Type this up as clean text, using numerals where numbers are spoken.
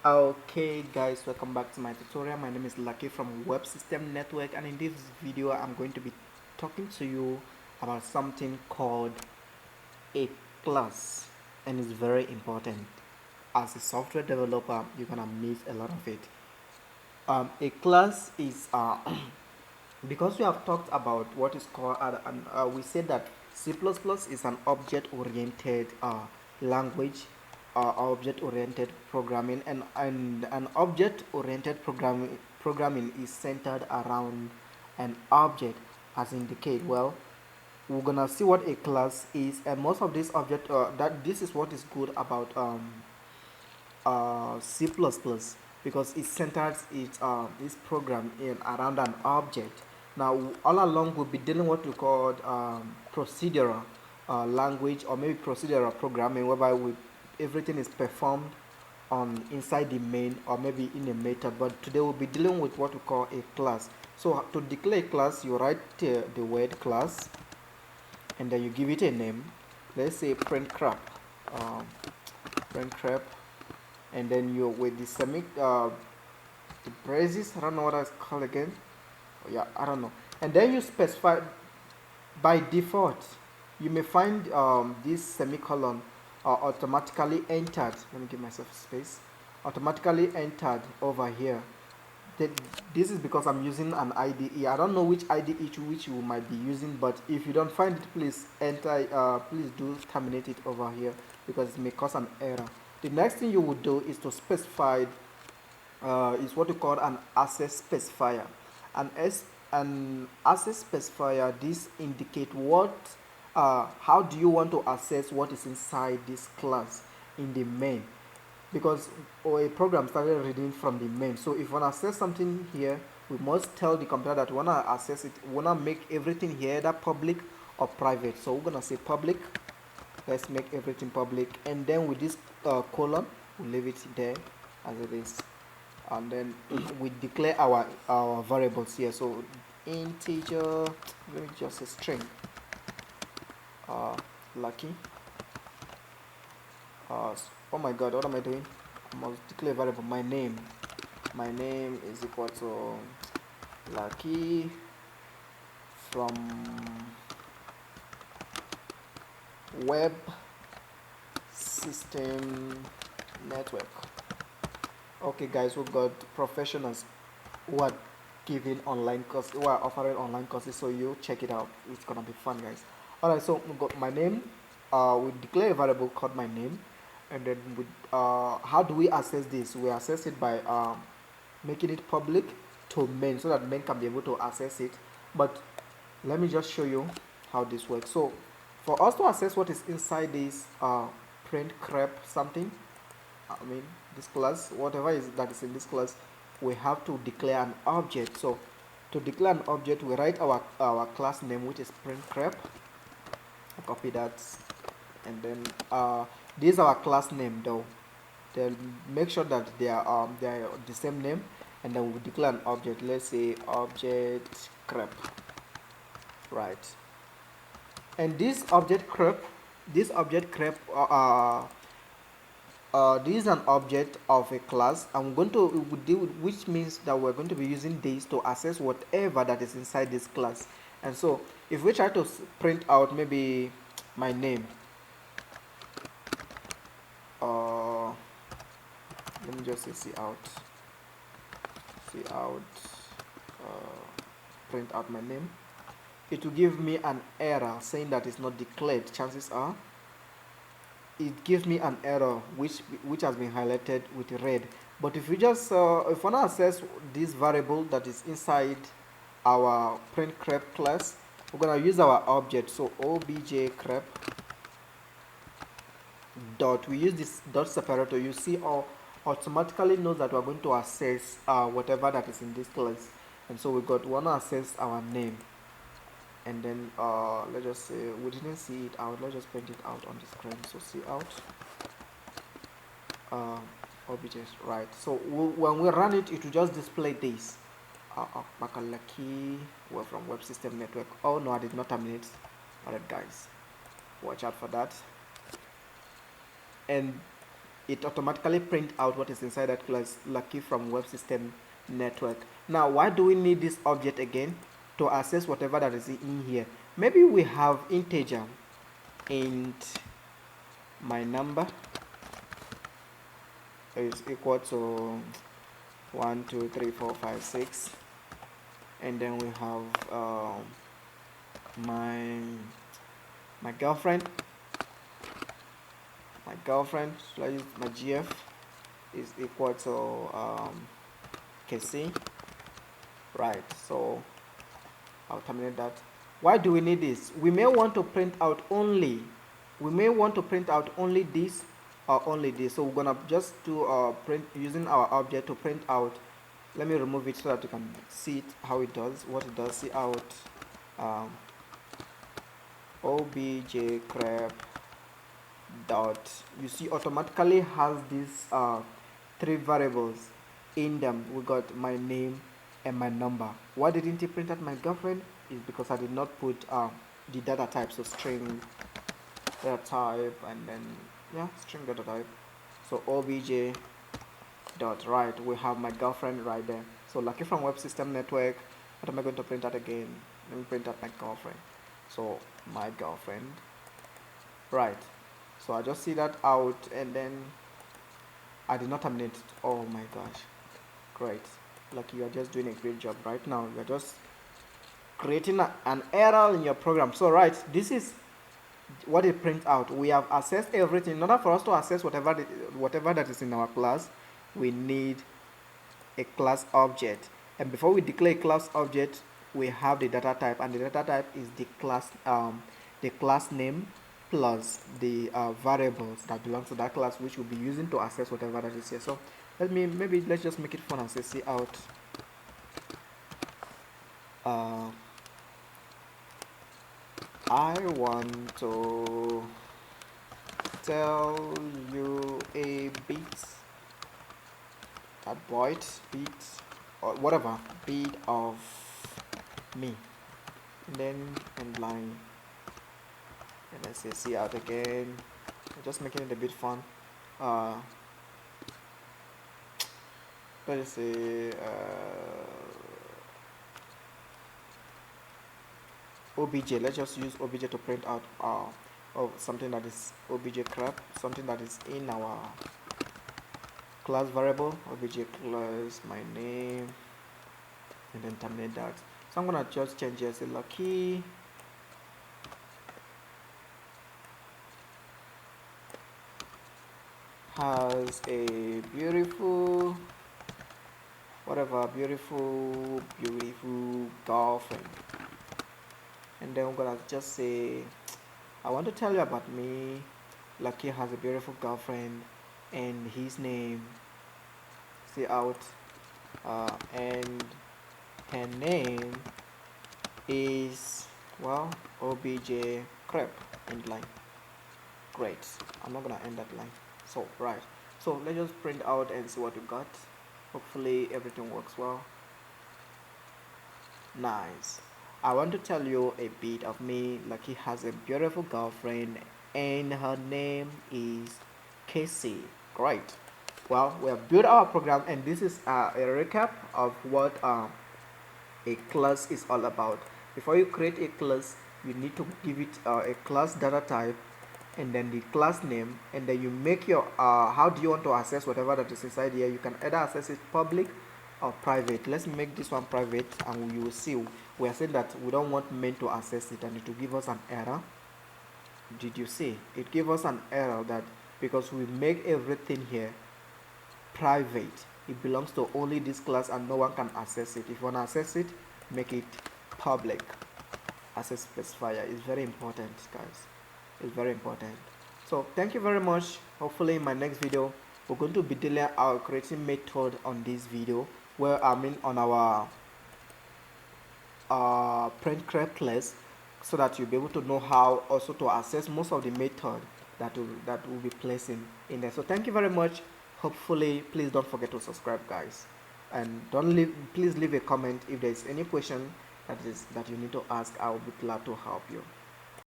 Okay guys, welcome back to my tutorial. My name is Lucky from Web System Network, and in this video I'm going to be talking to you about something called a class, and it's very important. As a software developer, you're gonna miss a lot of it. A class is because we have talked about what is called we said that C++ is an object-oriented language, object-oriented programming, and an object-oriented programming is centered around an object, as indicate. Well, we're gonna see what a class is, and most of these object that this is what is good about C++ because it centers its program in around an object. Now, all along we'll be dealing what we call procedural language, or maybe procedural programming, whereby everything is performed on inside the main or maybe in a method. But today we'll be dealing with what we call a class. So to declare a class, you write the word class, and then you give it a name. Let's say print crap. Um, print crap, and then you with the the braces, I don't know what that's called again. Oh, yeah, I don't know. And then you specify by default. You may find this semicolon automatically entered. Let me give myself space. Automatically entered over here. That this is because I'm using an IDE. I don't know which IDE which you might be using, but if you don't find it, please enter. Please do terminate it over here because it may cause an error. The next thing you would do is to specify is what we call an access specifier. An an access specifier. This indicate what how do you want to access what is inside this class in the main, because a program started reading from the main. So if we want to access something here, we must tell the computer that we want to access it. We want to make everything here either public or private. So we're going to say public. Let's make everything public, and then with this colon we leave it there as it is, and then we declare our variables here. So integer, let me just say string, uh, lucky. Oh my god, what am I doing? I must declare variable. My name is equal to lucky from web system network. Okay guys, we've got professionals who are giving online courses, who are offering online courses, so you check it out. It's gonna be fun, guys. Alright, so we've got my name. We declare a variable called my name, and then how do we access this? We access it by making it public to main, so that main can be able to access it. But let me just show you how this works. So for us to access what is inside this print crep something, I mean this class, whatever is that is in this class, we have to declare an object. So to declare an object, we write our class name, which is print crep. Copy that, and then this is our class name though. Then make sure that they are the same name, and then we declare an object. Let's say object crep, right? And this object crep this is an object of a class, and we're going to deal with, which means that we're going to be using this to access whatever that is inside this class. And so if we try to print out maybe my name, uh, let me just say see out, print out my name, it will give me an error saying that it's not declared. Chances are it gives me an error which has been highlighted with red. But if we just if we want to access this variable that is inside our print crep class, we're going to use our object. So obj crep dot, we use this dot separator. You see, automatically knows that we're going to access whatever that is in this class. And so we want to access our name, and then let's just say we didn't see it out. Let's just print it out on the screen. So see out objects, right? So when we run it, it will just display this. Makalaki, we're from Web System Network. Oh no, I did not terminate. Alright guys, watch out for that. And it automatically print out what is inside that class, lucky from web system network. Now why do we need this object again? To access whatever that is in here. Maybe we have integer int my number is equal to 1 2 3 4 5 6, and then we have my girlfriend. My girlfriend, so I use my gf is equal to kc, right? So I'll terminate that. Why do we need this? We may want to print out only this or only this. So we're gonna just do print using our object to print out. Let me remove it so that you can see it, how it does, what it does. See out obj crep dot, you see automatically has these 3 variables in them. We got my name and my number. Why didn't it print out my girlfriend? Is because I did not put the data type, so string data type, and then string data type. So obj dot right, we have my girlfriend right there. So lucky from web system network, what am I going to print out again? Let me print out my girlfriend. So my girlfriend, right? So I just see that out, and then I did not terminate it. Oh my gosh, great. Like, you are just doing a great job right now. You are just creating an error in your program. So right, this is what it prints out. We have accessed everything. In order for us to access whatever that is in our class, we need a class object. And before we declare a class object, we have the data type, and the data type is the class name plus the variables that belong to that class, which we'll be using to access whatever that is here. So let's just make it fun and say see out I want to tell you a bit or whatever bit of me, and then end line, and let's say see out again. I'm just making it a bit fun. Let's say obj. Let's just use obj to print out something that is obj crap, something that is in our class variable. Obj class my name, and then terminate that. So I'm gonna just change it, say lucky has a beautiful girlfriend, and then we're gonna just say I want to tell you about me. Lucky has a beautiful girlfriend, and his name, see out, and her name is, well, obj crep, end line. Great, I'm not gonna end that line. So right, so let's just print out and see what we got. Hopefully everything works well. Nice. I want to tell you a bit of me. Lucky has a beautiful girlfriend, and her name is Casey. Great. Well, we have built our program, and this is a recap of what a class is all about. Before you create a class, you need to give it a class data type, and then the class name, and then you make your how do you want to access whatever that is inside here. You can either access it public or private. Let's make this one private, and you will see we are saying that we don't want men to access it, and it will give us an error. Did you see? It gave us an error that because we make everything here private, it belongs to only this class and no one can access it. If you want to access it, make it public. Access specifier is very important, guys. It's very important. So thank you very much. Hopefully in my next video we're going to be dealing our creating method on this video, where on our print crep class, so that you'll be able to know how also to access most of the method that will be placing in there. So thank you very much. Hopefully, please don't forget to subscribe, guys, and please leave a comment if there's any question that you need to ask. I will be glad to help you.